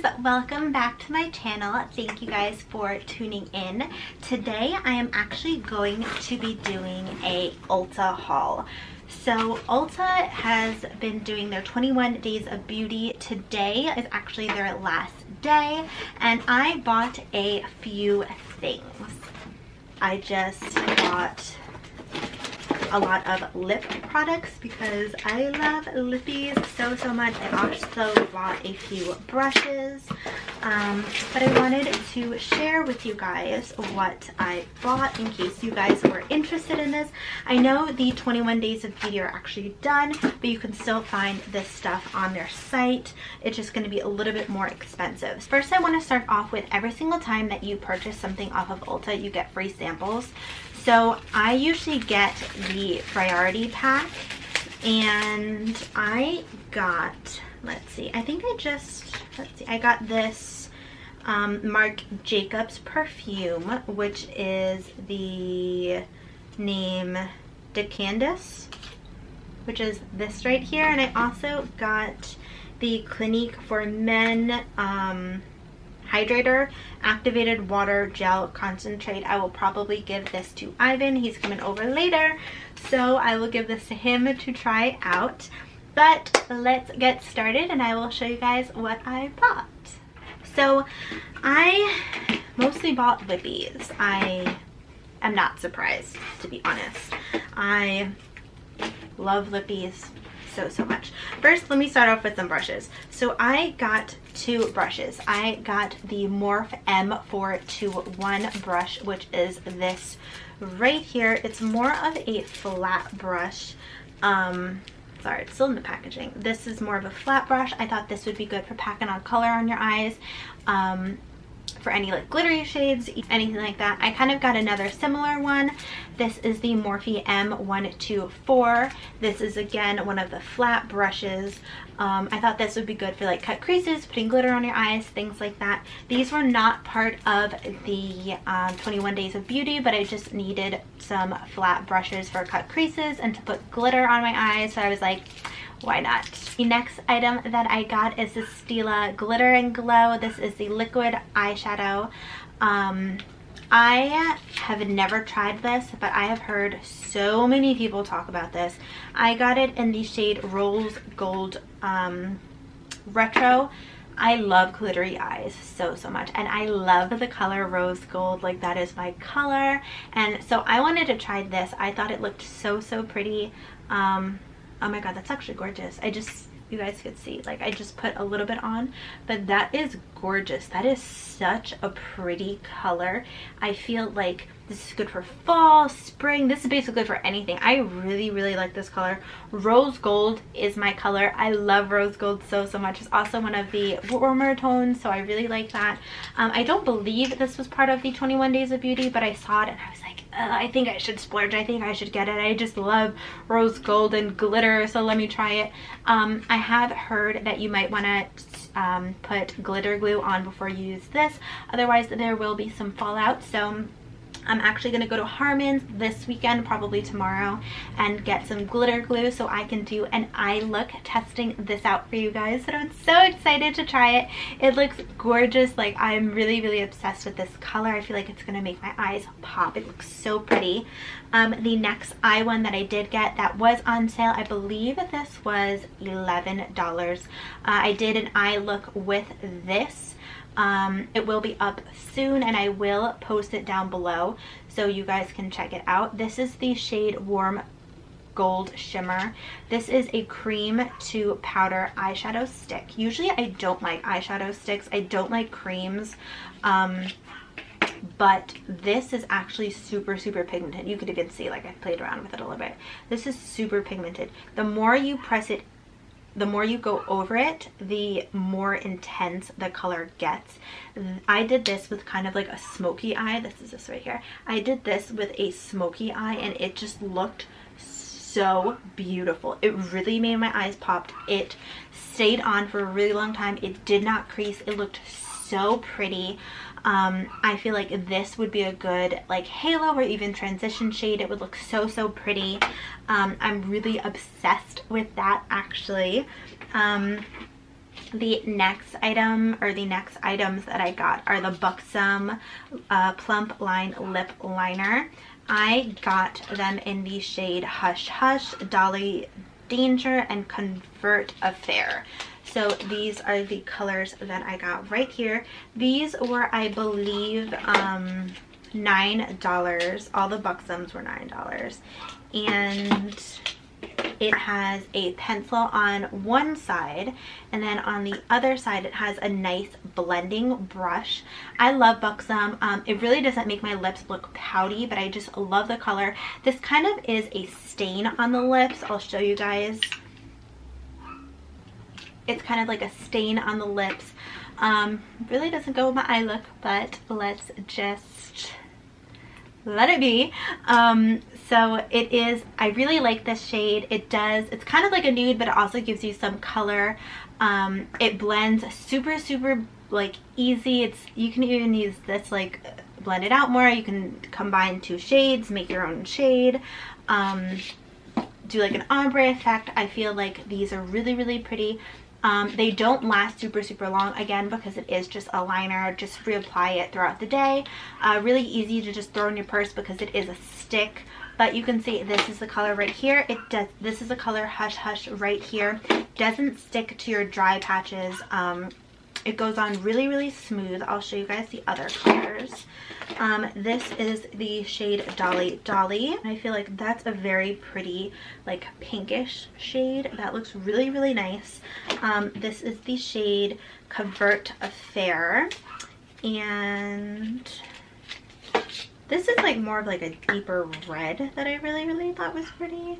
guys, welcome back to my channel. Thank you guys for tuning in. Today I am actually going to be doing a Ulta haul. So Ulta has been doing their 21 days of beauty. Today is actually their last day and I bought a few things. I just bought a lot of lip products because I love lippies so much. I also bought a few brushes, but I wanted to share with you guys what I bought in case you guys were interested in this. I know the 21 days of beauty are actually done, but you can still find this stuff on their site. It's just going to be a little bit more expensive. First, I want to start off with every single time that you purchase something off of Ulta, you get free samples. So I usually get the priority pack and I got, I got this Marc Jacobs perfume, which is the name De Candice, which is this right here. And I also got the Clinique for Men Hydrator Activated Water Gel Concentrate. I will probably give this to Ivan. He's coming over later, so I will give this to him to try out. But let's get started and I will show you guys what I bought. So I mostly bought lippies. I am not surprised, to be honest. I love lippies so much. First, let me start off with some brushes. So I got two brushes. I got the Morphe M42 One Brush, which is this right here. It's more of a flat brush. Sorry, it's still in the packaging. This is more of a flat brush. I thought this would be good for packing on color on your eyes. For any like glittery shades, anything like that. I kind of got another similar one. This is the Morphe M124. This is again one of the flat brushes. I thought this would be good for like cut creases, putting glitter on your eyes, things like that. These were not part of the 21 days of beauty, but I just needed some flat brushes for cut creases and to put glitter on my eyes, so I was like, why not? The next item that I got is the Stila Glitter and Glow. This is the liquid eyeshadow. I have never tried this, but I have heard so many people talk about this. I got it in the shade Rose Gold Retro. I love glittery eyes so much, and I love the color rose gold. Like, that is my color, and so I wanted to try this. I thought it looked so pretty. Oh my god, that's actually gorgeous. You guys could see, like, I just put a little bit on, but that is gorgeous. That is such a pretty color. I feel like this is good for fall, spring. This is basically good for anything. I really like this color. Rose gold is my color. I love rose gold so much. It's also one of the warmer tones, so I really like that. I don't believe this was part of the 21 days of beauty, but I saw it and I was like, I think I should splurge. I think I should get it. I just love rose gold and glitter, so let me try it. I have heard that you might want to put glitter glue on before you use this, otherwise there will be some fallout. So I'm actually going to go to Harmon's this weekend, probably tomorrow, and get some glitter glue so I can do an eye look testing this out for you guys. So I'm so excited to try it. It looks gorgeous. Like, I'm really obsessed with this color. I feel like it's going to make my eyes pop. It looks so pretty. The next eye one that I did get that was on sale, I believe this was $11. I did an eye look with this. It will be up soon and I will post it down below so you guys can check it out. This is the shade Warm Gold Shimmer. This is a cream to powder eyeshadow stick. Usually I don't like eyeshadow sticks. I don't like creams. But this is actually super pigmented. You could even see, like, I played around with it a little bit. This is super pigmented. The more you press it, the more you go over it, the more intense the color gets. I did this with kind of like a smoky eye. This is this right here. I did this with a smoky eye and it just looked so beautiful. It really made my eyes pop. It stayed on for a really long time. It did not crease. It looked so pretty. I feel like this would be a good like halo or even transition shade. It would look so pretty. I'm really obsessed with that actually. The next item, or the next items that I got, are the Buxom Plump Line Lip Liner. I got them in the shade Hush Hush, Dolly Danger, and Convert Affair. So these are the colors that I got right here. These were, I believe, $9. All the Buxoms were $9. And it has a pencil on one side, and then on the other side it has a nice blending brush. I love Buxom. It really doesn't make my lips look pouty, but I just love the color. This kind of is a stain on the lips. I'll show you guys. It's kind of like a stain on the lips. Really doesn't go with my eye look, but let's just let it be. So it is, I really like this shade. It's kind of like a nude, but it also gives you some color. It blends super like easy. You can even use this, like, blend it out more. You can combine two shades, make your own shade, do like an ombre effect. I feel like these are really pretty. They don't last super long, again, because it is just a liner. Just reapply it throughout the day. Really easy to just throw in your purse because it is a stick. But you can see this is the color right here. This is the color Hush Hush right here. Doesn't stick to your dry patches. It goes on really smooth. I'll show you guys the other colors. This is the shade Dolly Dolly. I feel like that's a very pretty, like, pinkish shade. That looks really nice. This is the shade Convert Affair. And this is like more of like a deeper red that I really thought was pretty.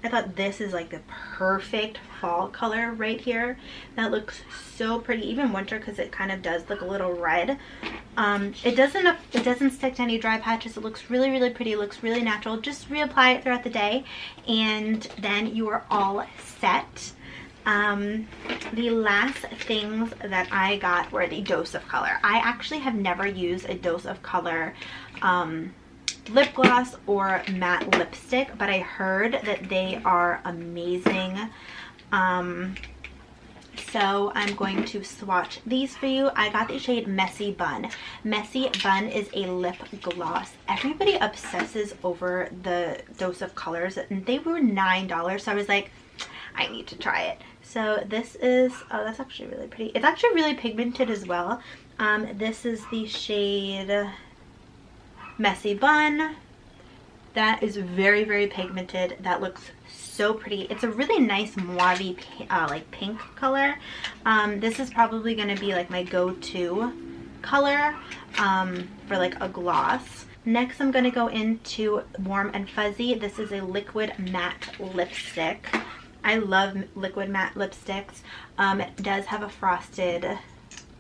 I thought this is like the perfect fall color right here. That looks so pretty, even winter, because it kind of does look a little red. It doesn't stick to any dry patches. It looks really pretty. It looks really natural. Just reapply it throughout the day, and then you are all set. The last things that I got were the Dose of Color. I actually have never used a Dose of Color lip gloss or matte lipstick, but I heard that they are amazing. So I'm going to swatch these for you. I got the shade Messy Bun. Messy Bun is a lip gloss. Everybody obsesses over the Dose of Colors, and they were $9, so I was like, I need to try it. So this is, oh, that's actually really pretty. It's actually really pigmented as well. This is the shade Messy Bun. That is very pigmented. That looks so pretty. It's a really nice mauve like pink color. This is probably going to be like my go-to color for like a gloss. Next, I'm going to go into Warm and Fuzzy. This is a liquid matte lipstick. I love liquid matte lipsticks. It does have a frosted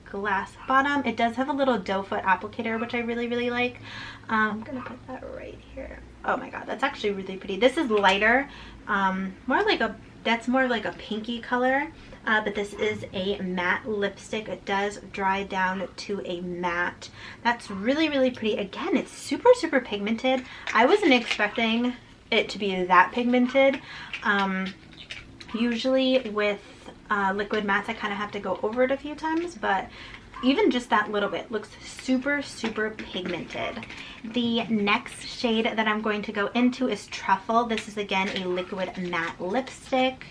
glass bottom. It does have a little doe foot applicator, which I really like. I'm gonna put that right here. Oh my god, that's actually really pretty. This is lighter, that's more like a pinky color, but this is a matte lipstick. It does dry down to a matte. That's really pretty. Again, it's super pigmented. I wasn't expecting it to be that pigmented. Usually with liquid mattes, I kind of have to go over it a few times, but even just that little bit looks super pigmented. The next shade that I'm going to go into is Truffle. This is again a liquid matte lipstick.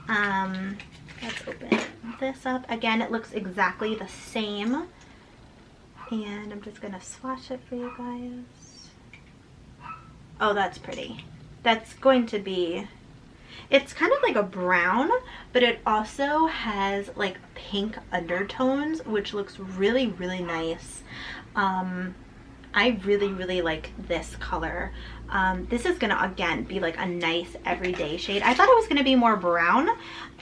Let's open this up. Again, it looks exactly the same, and I'm just gonna swatch it for you guys. Oh, that's pretty. That's going to be, it's kind of like a brown, but it also has like pink undertones, which looks really nice. I really like this color. This is gonna again be like a nice everyday shade. I thought it was gonna be more brown.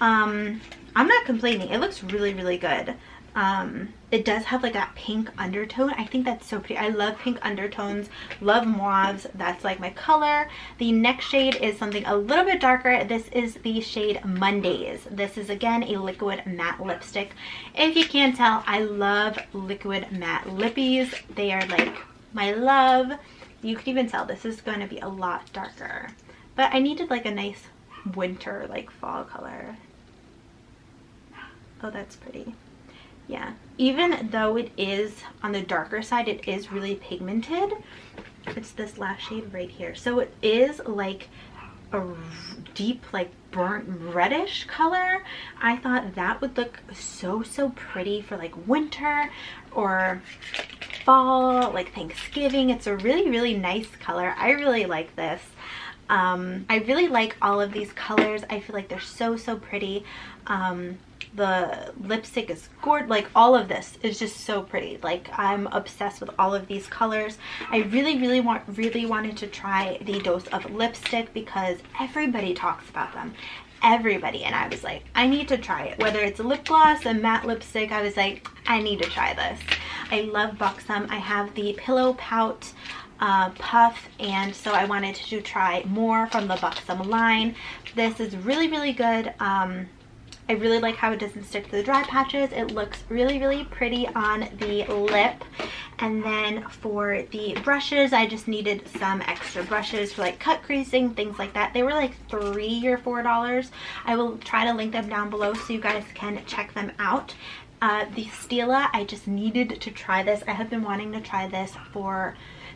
I'm not complaining. It looks really good. It does have like that pink undertone. I think that's so pretty. I love pink undertones, love mauves. That's like my color. The next shade is something a little bit darker. This is the shade Mondays. This is again a liquid matte lipstick. If you can't tell, I love liquid matte lippies. They are like my love. You can even tell this is going to be a lot darker, but I needed like a nice winter, like fall color. Oh, that's pretty. Yeah, even though it is on the darker side, it is really pigmented. It's this last shade right here. So it is like a deep, like burnt reddish color. I thought that would look so pretty for like winter or fall, like Thanksgiving. It's a really nice color. I really like this. I really like all of these colors. I feel like they're so pretty. The lipstick is gorgeous. Like all of this is just so pretty. Like I'm obsessed with all of these colors. I really wanted to try the Dose of lipstick because everybody talks about them. Everybody. And I was like, I need to try it. Whether it's a lip gloss, a matte lipstick, I was like, I need to try this. I love Buxom. I have the Pillow Pout puff, and so I wanted to try more from the Buxom line. This is really good. I really like how it doesn't stick to the dry patches. It looks really pretty on the lip. And then for the brushes, I just needed some extra brushes for like cut creasing, things like that. They were like $3 or $4. I will try to link them down below so you guys can check them out. The Stila, I just needed to try this. I have been wanting to try this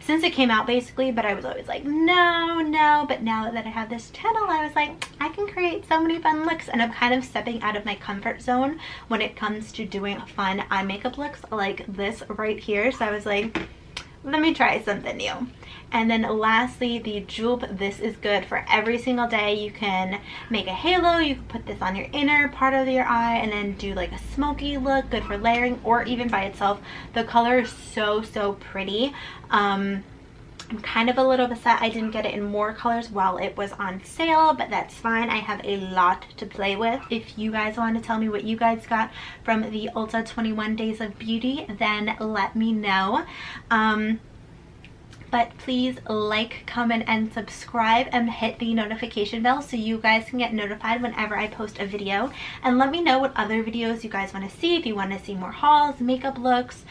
since it came out basically, but I was always like, no. But now that I have this channel, I was like, I can create so many fun looks, and I'm kind of stepping out of my comfort zone when it comes to doing fun eye makeup looks like this right here. So I was like, let me try something new. And then lastly, the Jupe. This is good for every single day. You can make a halo, you can put this on your inner part of your eye and then do like a smoky look, good for layering or even by itself. The color is so pretty. I'm kind of a little upset I didn't get it in more colors while it was on sale, but that's fine. I have a lot to play with. If you guys want to tell me what you guys got from the Ulta 21 Days of Beauty, then let me know. But please like, comment, and subscribe and hit the notification bell so you guys can get notified whenever I post a video. And let me know what other videos you guys want to see. If you want to see more hauls, makeup looks,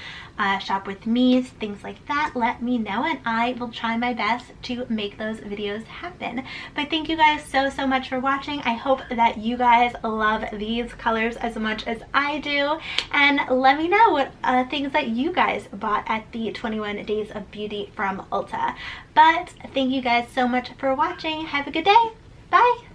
shop with me's, things like that, let me know and I will try my best to make those videos happen. But thank you guys so much for watching. I hope that you guys love these colors as much as I do, and let me know what things that you guys bought at the 21 Days of Beauty from Ulta. But thank you guys so much for watching. Have a good day. Bye.